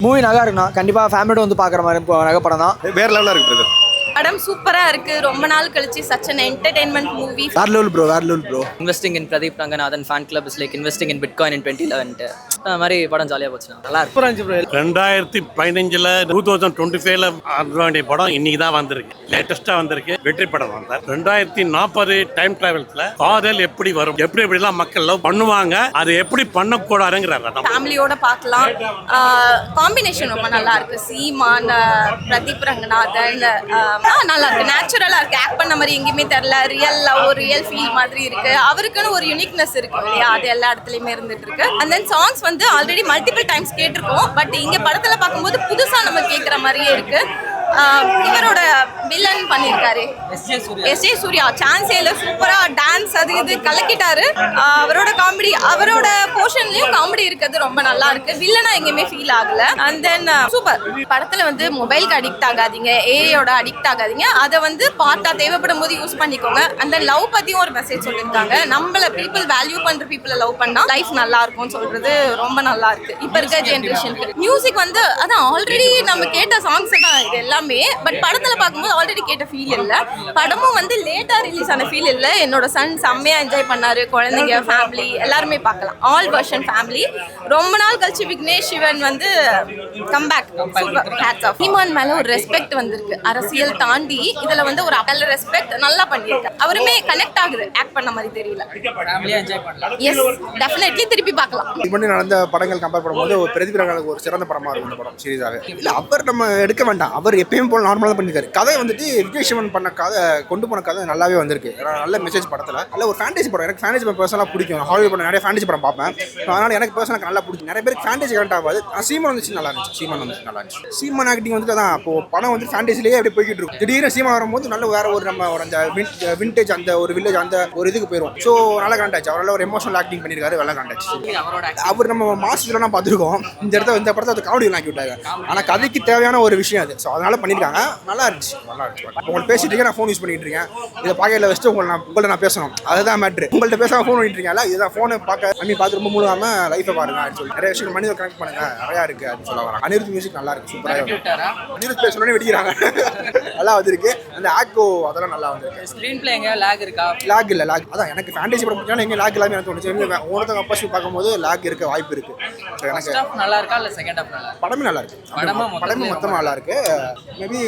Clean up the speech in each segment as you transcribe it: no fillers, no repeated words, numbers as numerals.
Movie நல்லா இருக்குண்ணா. கண்டிப்பாக ஃபேமிலியோட வந்து பார்க்குற மாதிரி நகை படம் தான். வேற லெவலில் இருக்கு பிரதர். படம் சூப்பரா இருக்கு. ரொம்ப நாள் கழிச்சு such an entertainment movie. வேற level bro. Investing in Pradeep Ranganathan fan club is like investing in Bitcoin in 2011. அந்த மாதிரி படம் ஜாலியாக போச்சுண்ணா. நல்லா இருக்கு. 2015 2025 ஆக வேண்டிய படம் இன்னைக்கு தான் வந்திருக்கு. லேட்டஸ்டா வந்திருக்கு. வெற்றி படம் வந்தார். 2040 டைம் டிராவல்ஸ்ல காதல் எப்படி வரும், எப்படிலாம் மக்கள் லவ் பண்ணுவாங்க, அது எப்படி பண்ணக்கூடாதுங்கிறாங்க. ஃபேமிலியோட பார்க்கலாம். காம்பினேஷன் ரொம்ப நல்லா இருக்கு. சீமான், பிரதீப் ரங்கநாதன் நல்லா இருக்கு. நேச்சுரலா இருக்கு. ஆக்ட் பண்ண மாதிரி எங்கேயுமே தெரியல. ரியல் லவ், ரியல் ஃபீல் மாதிரி இருக்கு. அவருக்குன்னு ஒரு யூனிக்னஸ் இருக்கு இல்லையா, அது எல்லா இடத்துலயுமே இருந்துட்டு இருக்கு. அண்ட் தென் சாங்ஸ் வந்து ஆல்ரெடி மல்டிபிள் டைம்ஸ் கேட்டிருக்கோம். பட் இங்க படத்துல பார்க்கும்போது புதுசா நம்ம கேட்குற மாதிரியே இருக்கு. இவரோட வில்லன் பண்ணியிருக்காரு எஸ்.ஜே. சூர்யா. சான்ஸே இல்லை. சூப்பரா டான்ஸ் அது இது கலக்கிட்டாரு. அவரோட காமெடி, அவரோட போர்ஷன்லயும் காமெடி இருக்கிறது ரொம்ப நல்லா இருக்கு. வில்லனா எங்கேயுமே ஃபீல் ஆகல. And then super. படத்துல வந்து மொபைலுக்கு அடிக்ட் ஆகாதீங்க, ஏஐயோட அடிக்ட் ஆகாதீங்க. அதை வந்து பார்ட்டா தேவைப்படும் போது யூஸ் பண்ணிக்கோங்க. அந்த லவ் பத்தியும் ஒரு மெசேஜ் சொல்லியிருக்காங்க. நம்மள பீப்புள் வேல்யூ பண்ற பீப்புளை லவ் பண்ணா லைஃப் நல்லா இருக்கும்னு சொல்றது ரொம்ப நல்லா இருக்கு. இப்ப இருக்க ஜென்ரேஷனுக்கு மியூசிக் வந்து அதான் ஆல்ரெடி நம்ம கேட்ட சாங்ஸ் தான் இது எல்லாமே. பட் படத்துல பார்க்கும்போது ஆல்ரெடி கேட்ட ஃபீல் இல்ல. படமும் வந்து லேட்டா ரிலீஸ் ஆன ஃபீல் இல்ல. என்னோட சன் செம்மையா என்ஜாய் பண்ணாரு. குழந்தைங்க, ஃபேமிலி எல்லாருமே பார்க்கலாம். All version family. ரொம்ப நாள் கழிச்சு விக்னேஷ் சிவன் வந்து comeback. Super. Hats off. Seeman மேல ஒரு ரெஸ்பெக்ட் வந்திருக்கு. அரசியல் தாண்டி இதுல வந்து ஒரு அகல ரெஸ்பெக்ட் நல்லா பண்ணிருக்காரு. அவருமே கனெக்ட் ஆகுது. ஆக்ட் பண்ண மாதிரி தெரியல. எஸ், டெஃபினெட்லி திருப்பி பார்க்கலாம். இப்படி நடந்த படங்கள் கம்பேர் பண்ணும்போது ஒரு பிரதீப் ரங்கநாதனுக்கு ஒரு சிறந்த படமா இருக்கும் இந்த படம் சீரியஸாக. இல்ல அவர் நம்ம எடுக்க வேண்டாம். அவர் எப்பயும் போல நார்மலாக தான் பண்ணிருக்காரு. கதை வந்துட்டு விஜய் சிவன் பண்ண கதை, கொண்டு போன கதை நல்லாவே வந்திருக்கு. நல்ல மெசேஜ் படத்தில். நல்ல ஒரு ஃபேண்டசி படம். எனக்கு ஃபேண்டசி படம் பர்சனலாக பிடிக்கும். ஹாலிவுட் படம் நிறைய ஃபேண்டசி படம் பார்ப்பேன். அதனால எனக்கு பர்சனலாக நல்லா பிடிக்கும். நிறைய பேருக்கு ஃபேண்டசி கரெக்ட் ஆகாது. சீமான் வந்துச்சு நல்லா இருந்துச்சு. சீமான் ஆக்டிங் வந்துட்டு தான் இப்போ படம் வந்து ஃபேண்டசிலேயே அப்படி போய்கிட்டு இருக்கும். திடீர்னு சீமான் வரும்போது நல்ல வேற ஒரு நம்ம ஒரு அந்த விண்டேஜ், அந்த ஒரு வில்லேஜ், அந்த ஒரு இதுக்கு போயிடும். ஸோ நல்லா கனெக்ட் ஆச்சு. அவரால் ஒரு எமோஷனல் ஆக்டிங் பண்ணியிருக்காரு. நல்லா கனெக்ட் ஆச்சு. அவர் நம்ம மாஸ்டர்லாம் பார்த்துருக்கோம். இந்த படத்தை அது காமெடி ஆக்கி விட்டாங்க. ஆனால் கதைக்கு தேவையான ஒரு விஷயம் அது. ஸோ அதனால பண்ணியிருக்காங்க. நல்லா இருந்துச்சு. உங்களுக்கு பேசிட்டு இருக்கேன், நான் ஃபோன் யூஸ் பண்ணிட்டு இருக்கேன். இதை பாக்கெட்ல வச்சுட்டு உங்கள்ட்ட நான் பேசணும். அதுதான் மேட்ரு. உங்கள்ட்ட பேசாம ஃபோன் பண்ணிட்டு இருக்கீங்களா, இதுதான் ஃபோனை பார்த்து ரொம்ப மூலமா லைஃபை பாருங்க அப்படின்னு சொல்லி நிறைய விஷயம் மனித கனெக்ட் பண்ணுங்க, நிறையா இருக்கு அப்படின்னு சொல்ல வராங்க. அனிருத் மியூசிக் நல்லா இருக்கு. சூப்பராக அனிருத் பேசணும்னே வெடிக்கிறாங்க. நல்லா வந்திருக்கு. அந்த ஆக்கோ அதெல்லாம் நல்லா வந்திருக்கு. ஸ்க்ரீன் பிளே எங்க லாக் இருக்கா? லாக் இல்ல. அதான் எனக்கு ஃபேண்டசி படம் பிடிச்சா எங்க லாக் எல்லாமே எனக்கு தோணுச்சு. ஒருத்தவங்க அப்பா பார்க்கும்போது லாக் இருக்க வாய்ப்பு இருக்கு. எனக்கு நல்லா இருக்கா இல்ல செகண்ட் ஹாஃப் நல்லா? படமே நல்லா இருக்கு. படமே மொத்தமா நல்லா இருக்கு. மேபி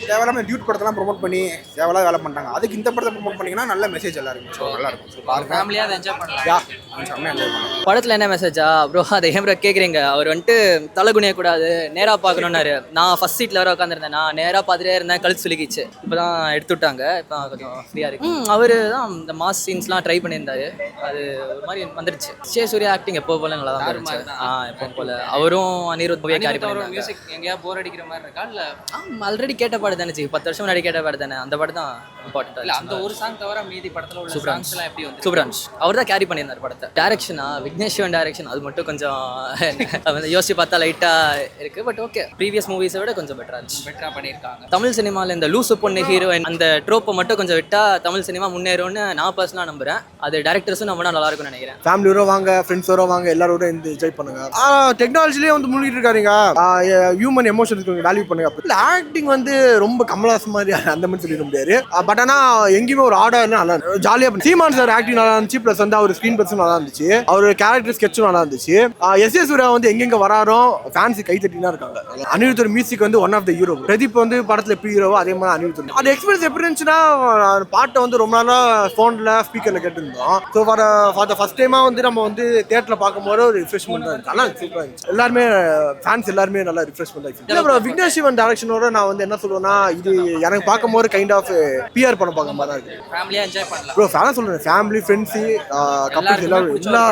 தேவையில்லாம டியூட் படத்தெல்லாம் ப்ரோமோட் பண்ணி தேவையில்லாத வேலை பண்ணிட்டாங்க. அதுக்கு இந்த படத்தை ப்ரோமோட் பண்ணீங்கன்னா நல்ல மெசேஜ் எல்லாம் இருக்கும். ஸோ நல்லா இருக்கும். ஃபேமிலியா என்ஜாய் பண்ணலாம். செம்மையா என்ஜாய் பண்ணலாம். படத்துல என்ன மெசேஜா ப்ரோ? அதை ஏன் ப்ரோ கேட்குறீங்க? அவர் வந்துட்டு தலைகுனிய கூடாது, நேராக பார்க்கணுன்னாரு. நான் ஃபர்ஸ்ட் சீட்டில் வர உட்காந்துருந்தேன். நான் நேராக பார்த்துட்டே இருந்தேன். கழுத்து சுலுக்கிச்சு. இப்போ தான் எடுத்து விட்டாங்க. இப்போ கொஞ்சம் ஃப்ரீயாக இருக்கு. அவர் தான் இந்த மாஸ் சீன்ஸ்லாம் ட்ரை பண்ணியிருந்தாரு. அது ஒரு மாதிரி வந்துருச்சு. எஸ்.ஜே. சூர்யா ஆக்டிங் எப்போ போல நல்லா தான் இருந்துச்சு. எப்போ போல அவரும் அனிருத் மூவியை கேரி பண்ணி. மியூசிக் எங்கேயா போர் அடிக்கிற மாதிரி இருக்கா இல்லை? ஆல்ரெடி கேட்ட பாடு தானே. 10 வருஷம் முன்னாடி கேட்ட பாடு தானே. அந்த பாட்டு தான் இம்பார்ட்டன்ட். இல்லை அந்த ஒரு சாங் தவிர மீதி படத்தில் உள்ள சாங்ஸ்லாம் எப்படி வந்து சூப்பரான்ஸ். அவர் தான் கேரி பண்ணியிருந்தார் படத்தை. டேரக்ஷனா விக்னேஷ் சிவன் டேரக்ஷன் அது மட்டும் கொஞ்சம் யோசிச்சு பார்த்தா லைட்டாக இருக்கு. பட் ஓகே, ப்ரீவியஸ் மூவிஸை விட கொஞ்சம் பெட்டராக பண்ணியிருக்காங்க. தமிழ் சினிமாவில் இந்த லூசு பொண்ணு ஹீரோயின் அந்த ட்ரோப்பை மட்டும் கொஞ்சம் விட்டா தமிழ் சினிமா முன்னேறும்னு நான் பர்சனலாக நம்புறேன். அது டேரக்டர்ஸும் நம்ம நல்லா இருக்கும்னு நினைக்கிறேன். ஃபேமிலியோட வாங்க, ஃப்ரெண்ட்ஸோட வாங்க, எல்லாரோட இந்த என்ஜாய் பண்ணுங்க. டெக்னாலஜிலேயே வந்து மூழ்கிட்டு இருக்காருங்க. ஹியூமன் எமோஷனுக்கு வேல்யூ பண்ணுங்க. இல்லை ஆக்டிங் வந்து ரொம்ப கமலாஸ் மாதிரி அந்த மாதிரி சொல்லிட முடியாது. பட் ஆனால் எங்கேயுமே ஒரு ஆர்டர் நல்லா ஜாலியாக. சீமான் சார் ஆக்டிங் நல்லா இருந்துச்சு. ப்ளஸ் வந்து அவர் ஸ்க்ரீன் பர்சன் நல்லா இருந்துச்சு. அவர் கேரக்டர் ஸ்கெட்சும் நல்லா இருந்துச்சு. எஸ்.ஜே. சூர்யா வந்து எங்கெங்க வராரோ ஃபேன்ஸ் கை தட்டினா இருக்காங்க. அனிருத்தோட மியூசிக் வந்து one of the hero. Pradeep வந்து படத்தில் எப்படி ஹீரோவோ அதே மாதிரி அனிருத். அது எக்ஸ்பீரியன்ஸ் எப்படி இருந்துச்சுன்னா, பாட்டை வந்து ரொம்ப நாளாக ஃபோனில் ஸ்பீக்கரில் கேட்டுருந்தோம். ஸோ ஃபார் த ஃபர்ஸ்ட் டைமாக வந்து நம்ம வந்து தியேட்டரில் பார்க்கும்போது ஒரு ரிஃப்ரெஷ்மெண்ட் தான் இருந்துச்சு. நல்லா சூப்பராக இருந்துச்சு. எல்லாருமே ஃபேன்ஸ் எல்லாருமே நல்லா ரிஃப்ரெஷ்மெண்ட் ஆகிடுச்சு. இல்லை ப்ரோ, விக்னேஷ் சிவன் டேரக்ஷனோட நான் வந்து என்ன சொல்லுவேன்னா, இது எனக்கு பார்க்கும்போது கைண்ட் ஆஃப் பிஆர் படம் பார்க்க மாதிரி தான் இருக்கு. ஃபேமிலியாக என்ஜாய் பண்ணலாம் ப்ரோ. ஃபேனாக சொல்கிறேன், ஃபேமிலி, ஃப்ரெண்ட்ஸு, கப்பிள்ஸ்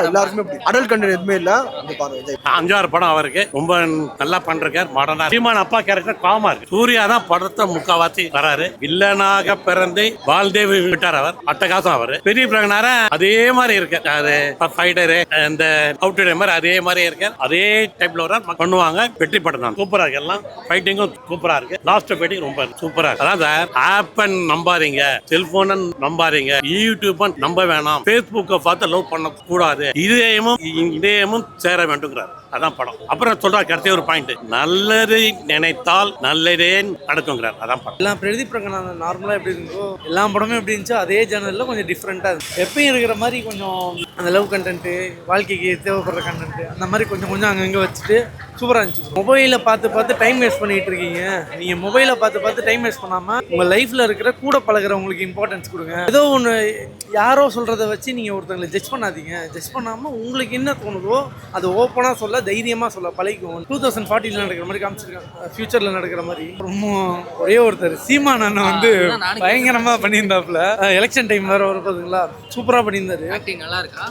எல்லாருக்குமே பிடிக்கும். அடல்ட் கண்டென்ட் எதுவுமே இல்லை. அந்த பாருங்க 5-6 படம் அவருக்கு ரொம்ப நல்லா பண்றாரு. மாடர்னா சீமான் அப்பா கேரக்டர் காமா இருக்கு. சூர்யா தான் படத்தை முக்காவாசி வராரு. வில்லனாக பிறந்து வாழ்ந்தே விட்டார் அவர். அட்டகாசம் அவர். பெரிய பிரகனார அதே மாதிரி இருக்கு. அது ஃபைட்டரு இந்த அவுட்டர் மாதிரி அதே மாதிரி இருக்கு. அதே டைப்ல வர பண்ணுவாங்க. வெற்றி படம் தான் சூப்பரா இருக்கு. எல்லாம் ஃபைட்டிங்கும் சூப்பரா இருக்கு. லாஸ்ட் ஃபைட்டிங் ரொம்ப சூப்பரா இருக்கு. அதான் சார், ஆப்பன் நம்பாதீங்க, செல்போன் நம்பாதீங்க, யூடியூப் நம்ப வேணாம், ஃபேஸ்புக்கை பார்த்து லவ் பண்ண கூடாது, இதயமும் சேர வேண்டுங்கிறார். அதான் படம். அப்புறம் சொல்றாரு கடைசி ஒரு பாயிண்ட், நல்லது நினைத்தால் நல்லதே நடக்குங்கிறார். அதான் படம். எல்லாம் பிரதீப் ரங்கநாதன் நார்மலாக எப்படி இருந்தோ எல்லா படமும் எப்படி இருந்துச்சோ அதே ஜேர்னலில் கொஞ்சம் டிஃப்ரெண்ட்டாக இருந்துச்சு. எப்பயும் இருக்கிற மாதிரி கொஞ்சம் அந்த லவ் கண்டென்ட்டு, வாழ்க்கைக்கு தேவைப்படுற கண்டென்ட்டு அந்த மாதிரி கொஞ்சம் அங்கங்கே வச்சுட்டு சூப்பராக இருந்துச்சு. மொபைலை பார்த்து டைம் வேஸ்ட் பண்ணிட்டு இருக்கீங்க. நீங்கள் மொபைலை பார்த்து டைம் வேஸ்ட் பண்ணாமல் உங்கள் லைஃப்பில் இருக்கிற கூட பழகிறவங்களுக்கு இம்பார்ட்டன்ஸ் கொடுங்க. ஏதோ ஒன்று யாரோ சொல்கிறத வச்சு நீங்கள் ஒருத்தங்களை ஜட்ஜ் பண்ணாதீங்க. ஜட்ஜ் பண்ணாமல் உங்களுக்கு என்ன தோணுதோ அது ஓப்பனாக சொல்ல, தைரியமாக சொல்ல பழகிக்கும். 2040 நடக்கிற மாதிரி காமிச்சிருக்காங்க, ஃபியூச்சரில் நடக்கிற மாதிரி. ரொம்ப ஒரே ஒருத்தர் சீமான் அண்ணன் வந்து பயங்கரமாக பண்ணியிருந்தாப்புல. எலெக்ஷன் டைம் வேறு வரும் பார்த்தீங்களா, சூப்பராக பண்ணியிருந்தாரு. நல்லா இருக்கா?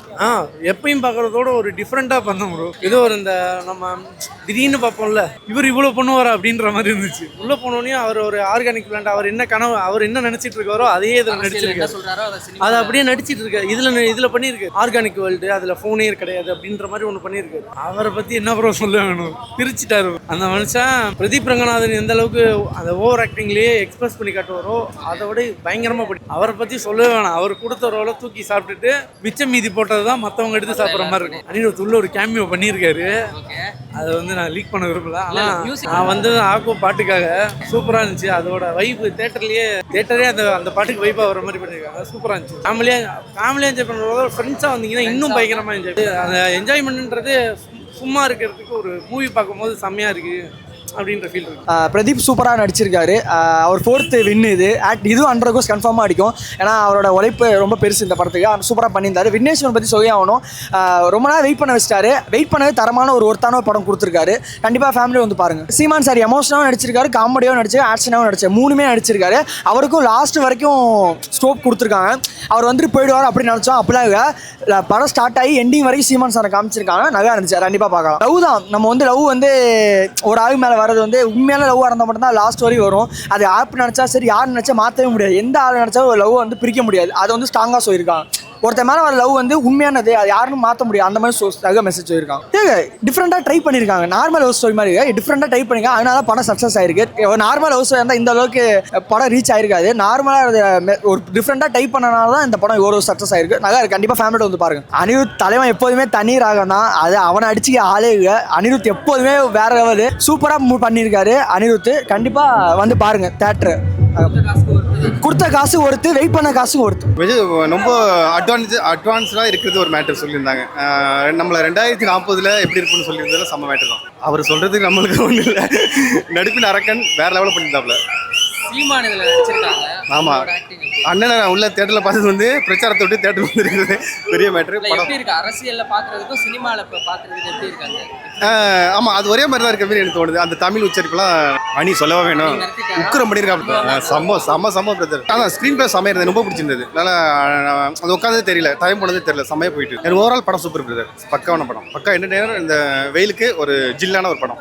எப்பயும் பார்க்குறதோட ஒரு டிஃப்ரெண்ட்டாக பண்ணோம் ப்ரோ. ஏதோ ஒரு இந்த நம்ம திடீர்னு பார்ப்போம்ல, இவர் இவ்வளோ பண்ணுவாரா அப்படின்ற மாதிரி இருந்துச்சு. உள்ளே போனோடனே அவர் ஒரு ஆர்கானிக் பிளான்ட், அவர் என்ன கனவு, அவர் என்ன நினச்சிட்டு இருக்காரோ அதே இதில் நடிச்சிருக்காரு. அதை அப்படியே நடிச்சிட்டு இருக்காரு. இதில் பண்ணியிருக்கு ஆர்கானிக் வேர்ல்டு, அதில் ஃபோனே கிடையாது அப்படின்ற மாதிரி ஒன்று பண்ணியிருக்காரு. அவரை பற்றி என்ன ப்ரோ சொல்ல வேணும், பிரிச்சுட்டாரு அந்த மனுஷன். பிரதீப் ரங்கநாதன் எந்த அளவுக்கு அந்த ஓவர் ஆக்டிங்லேயே எக்ஸ்பிரஸ் பண்ணி காட்டுவாரோ அதை விட பயங்கரமாக படி. அவரை பற்றி சொல்லவே வேணாம். அவர் கொடுத்த ரோலை தூக்கி சாப்பிட்டுட்டு மிச்சம் மீதி போட்டது தான் மற்றவங்க எடுத்து சாப்பிட்ற மாதிரி இருக்கும். அனிருத் உள்ள ஒரு கேமியோ பண்ணியிருக்காரு. அதை வந்து நான் லீக் பண்ண விரும்பல. ஆனால் நான் வந்து ஆக்கோ பாட்டுக்காக சூப்பராக இருந்துச்சு. அதோட வைப்பு தேட்டரே அந்த பாட்டுக்கு வைப்பாக வர மாதிரி பண்ணியிருக்காங்க. சூப்பராக இருந்துச்சு. ஃபேமிலியாக என்ஜாய் பண்ணுறதோட ஃப்ரெண்ட்ஸாக வந்தீங்கன்னா இன்னும் பயங்கரமாக என்ஜாய். அந்த என்ஜாய்மெண்ட்ன்றது சும்மா இருக்கிறதுக்கு ஒரு மூவி பார்க்கும்போது செம்மையாக இருக்குது அப்படின்ற ஃபீல் இருக்கு. பிரதீப் சூப்பராக நடிச்சிருக்காரு. அவர் 4th வின் இது. இதுவும் 100 கோர்ஸ் கன்ஃபார்மாக அடிக்கும். ஏன்னா அவரோட உழைப்பு ரொம்ப பெருசு இந்த படத்துக்கு. அவர் சூப்பராக பண்ணியிருந்தாரு. விக்னேஸ்வரன் பற்றி சொல்லி ஆகணும். ரொம்ப நாள் வெயிட் பண்ண வச்சிட்டாரு. வெயிட் பண்ணவே தரமான ஒரு ஒருத்தான படம் கொடுத்துருக்காரு. கண்டிப்பாக ஃபேமிலி வந்து பாருங்க. சீமான் சார் எமோஷனாகவும் நடிச்சிருக்காரு, காமெடியாகவும் நடிச்சிருக்காரு, ஆக்ஷனாகவும் நடிச்சார். 3மே நடிச்சிருக்காரு. அவருக்கும் லாஸ்ட் வரைக்கும் ஸ்கோப் கொடுத்துருக்காங்க. அவர் வந்துட்டு போயிடுவார் அப்படின்னு நினச்சோம். அப்படிலாம் இல்லை, படம் ஸ்டார்ட் ஆகி எண்டிங் வரைக்கும் சீமான் சாரை காமிச்சிருக்காங்க. நல்லா இருந்துச்சு. கண்டிப்பாக பார்க்கலாம். லவ் தான், நம்ம வந்து லவ் வந்து ஒரு ஆள் மேலே வரது வந்து உண்மையான லவ்வாக இருந்தால் மட்டும்தான் லாஸ்ட் வரையும் வரும். அது ஆப் நினச்சா சரி, யார் நினச்சா மாற்றவே முடியாது. எந்த ஆள் நினச்சா ஒரு லவ் வந்து பிரிக்க முடியாது. அதை வந்து ஸ்ட்ராங்காக சொல்லியிருக்காங்க. ஒருத்தர் மேலே வர லவ் வந்து உண்மையானது, அது யாருன்னு மாற்ற முடியாது. அந்த மாதிரி மெசேஜ் சொல்லியிருக்காங்க. டிஃப்ரெண்ட்டாக ட்ரை பண்ணியிருக்காங்க. நார்மல் லவ் ஸ்டோரி மாதிரி டிஃப்ரெண்ட்டாக ட்ரை பண்ணியிருக்காங்க. அதனால படம் சக்ஸஸ் ஆயிருக்கு. நார்மல் லவ் ஸ்டோரி இருந்தால் இந்த அளவுக்கு படம் ரீச் ஆயிருக்காது. நார்மலாக ஒரு டிஃப்ரெண்ட்டாக டைப் பண்ணனால தான் இந்த படம் இவ்வளோ சக்ஸஸ் ஆயிருக்கு. நல்லா இருக்கு. கண்டிப்பாக ஃபேமிலியோட வந்து பாருங்க. அனிருத் தலைவன் எப்போதுமே தனி ராகம் தான். அது அவனை அடிச்சு ஆளே இல்லை. அனிருத் எப்போதுமே வேற லெவலு. சூப்பராக பண்ணியிருக்காரு அனிருத். கண்டிப்பாக வந்து பாருங்க. தேட்டரு கொடுத்த காசு ஒருத்து, வெயிட் பண்ண காசு ஒருத்து. ரொம்ப அட்வான்ஸ்டாக இருக்கிறது ஒரு மேட்டர் சொல்லியிருந்தாங்க. நம்மளை 2040 எப்படி இருக்குன்னு சொல்லியிருந்ததுல செம்ம மேட்டர் தான். அவர் சொல்கிறதுக்கு நம்மளுக்கு ஒன்றும் இல்லை. நடிப்பின் அரக்கன் வேறு லெவலில் பண்ணியிருந்தாப்புல. சீமான் இதில் நடிச்சிருக்காங்க. ஆமாம், அண்ணனை உள்ள தேட்டரில் பார்த்தது வந்து பிரச்சாரத்தை விட்டு தேட்டருக்கு வந்துருக்குது பெரிய மேட்ரு. எப்படி இருக்கு அரசியலில் பார்க்குறதுக்கும் சினிமாவில் இப்போ பார்க்குறதுக்கு எப்படி இருக்காங்க? ஆமாம், அது ஒரே மாதிரி தான் இருக்க மாதிரி எனக்கு தோணுது. அந்த தமிழ் உச்சரிப்புலாம் அணி சொல்லவா வேணும். உக்கரம் பண்ணியிருக்காங்க. செம்ம பிரதர். ஆனால் ஸ்க்ரீன் பிளே செம்மையாக இருந்தது. ரொம்ப பிடிச்சிருந்தது. நல்லா அது உட்காந்ததே தெரியல, டைம் போனதே தெரியல. செம்மையாக போயிட்டு எனக்கு ஓவரால் படம் சூப்பர் பிரதர். பக்காவான படம். பக்கா என்டர்டெய்னர். இந்த வெயிலுக்கு ஒரு ஜில்லான ஒரு படம்.